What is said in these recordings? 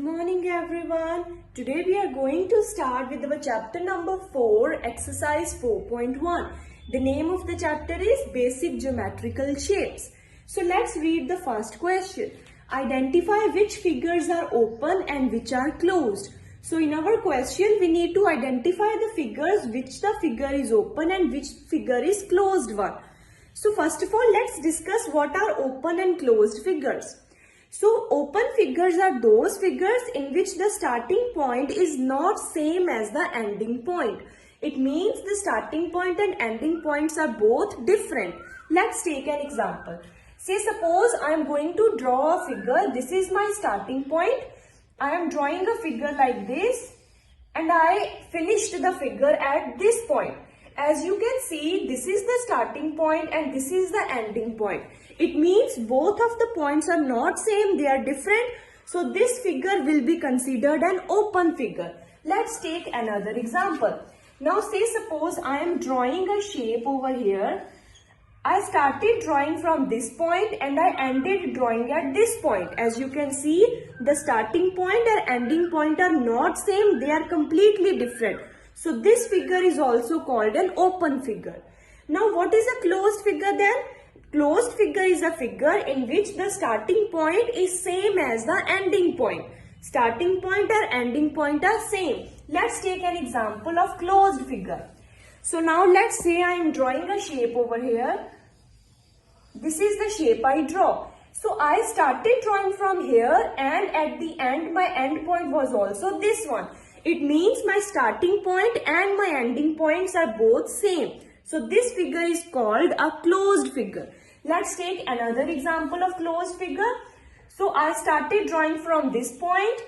morning everyone. Today we are going to start with our chapter number 4, exercise 4.1. The name of the chapter is Basic Geometrical Shapes. So let's read the first question. Identify which figures are open and which are closed. So in our question we need to identify the figures which the figure is open and which figure is closed one. So first of all, let's discuss what are open and closed figures. So open figures are those figures in which the starting point is not same as the ending point. It means the starting point and ending points are both different. Let's take an example. Say suppose I am going to draw a figure. This is my starting point. I am drawing a figure like this and I finished the figure at this point. As you can see, this is the starting point and this is the ending point. It means both of the points are not same, they are different. So this figure will be considered an open figure. Let's take another example. Now say suppose I am drawing a shape over here. I started drawing from this point and I ended drawing at this point. As you can see, the starting point and ending point are not same, they are completely different. So this figure is also called an open figure. Now what is a closed figure then? Closed figure is a figure in which the starting point is same as the ending point. Starting point or ending point are same. Let's take an example of closed figure. So now let's say I am drawing a shape over here. This is the shape I draw. So I started drawing from here and at the end my end point was also this one. It means my starting point and my ending points are both same. So this figure is called a closed figure. Let's take another example of closed figure. So I started drawing from this point.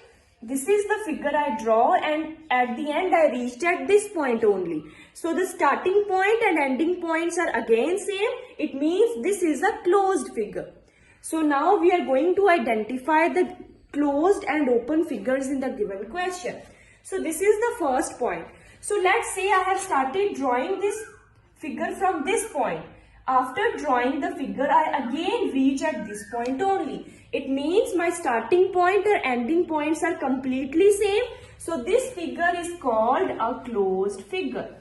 This is the figure I draw and at the end I reached at this point only. So the starting point and ending points are again same. It means this is a closed figure. So now we are going to identify the closed and open figures in the given question. So this is the first point. So let's say I have started drawing this figure from this point. After drawing the figure, I again reach at this point only. It means my starting point or ending points are completely same. So this figure is called a closed figure.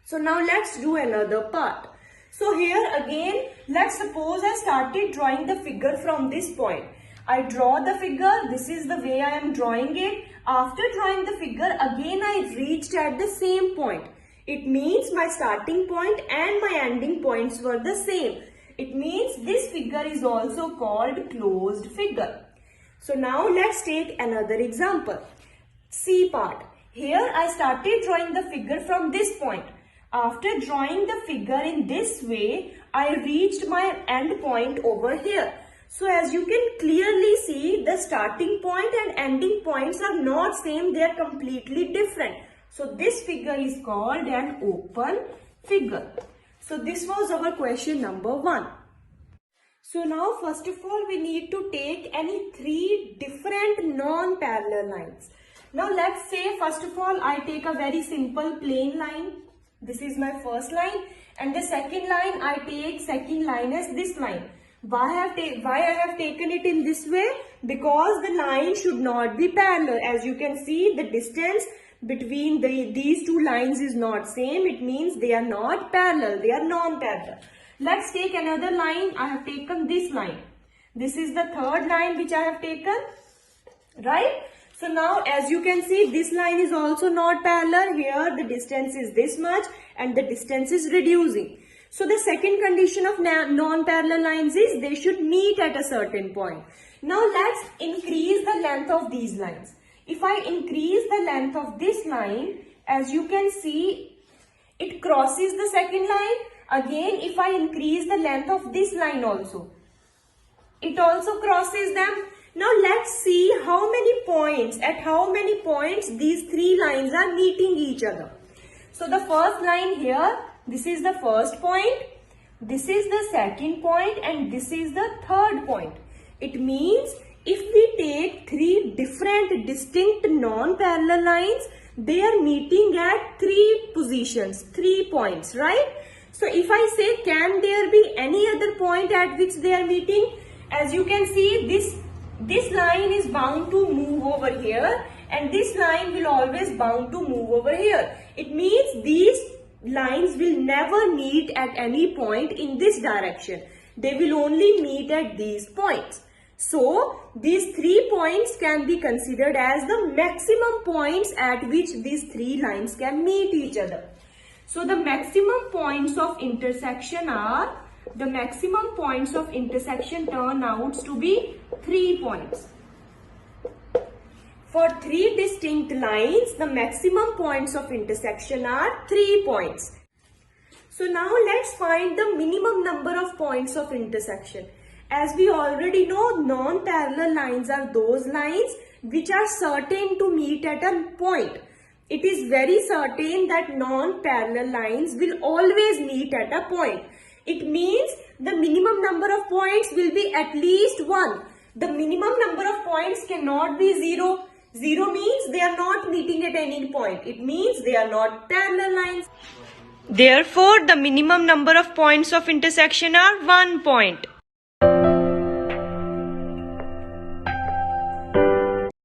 So now let's do another part. So here again, let's suppose I started drawing the figure from this point. I draw the figure. This is the way I am drawing it. After drawing the figure, again I reached at the same point. It means my starting point and my ending points were the same. It means this figure is also called closed figure. So now let's take another example. C part. Here I started drawing the figure from this point. After drawing the figure in this way, I reached my end point over here. So as you can clearly see, the starting point and ending points are not same, they are completely different. So this figure is called an open figure. So this was our question number 1. So now first of all we need to take any 3 different non-parallel lines. Now let's say first of all I take a very simple plain line. This is my first line and the second line I take second line as this line. Why I have taken it in this way? Because the line should not be parallel. As you can see, the distance between these two lines is not same. It means they are not parallel. They are non-parallel. Let's take another line. I have taken this line. This is the third line which I have taken. Right? So now as you can see, this line is also not parallel. Here the distance is this much and the distance is reducing. So the second condition of non-parallel lines is they should meet at a certain point. Now let's increase the length of these lines. If I increase the length of this line, as you can see, it crosses the second line. Again, if I increase the length of this line also, it also crosses them. Now let's see at how many points these 3 lines are meeting each other. So the first line here, this is the first point, this is the second point and this is the third point. It means if we take 3 different distinct non-parallel lines, they are meeting at 3 positions, 3 points, right? So if I say can there be any other point at which they are meeting, as you can see this this line is bound to move over here and this line will always bound to move over here. It means these lines will never meet at any point in this direction. They will only meet at these points. So, these 3 points can be considered as the maximum points at which these 3 lines can meet each other. So, the maximum points of intersection are, the maximum points of intersection turn out to be 3 points. For 3 distinct lines, the maximum points of intersection are 3 points. So now let's find the minimum number of points of intersection. As we already know, non-parallel lines are those lines which are certain to meet at a point. It is very certain that non-parallel lines will always meet at a point. It means the minimum number of points will be at least 1. The minimum number of points cannot be 0. 0 means they are not meeting at any point. It means they are not parallel lines. Therefore, the minimum number of points of intersection are 1 point.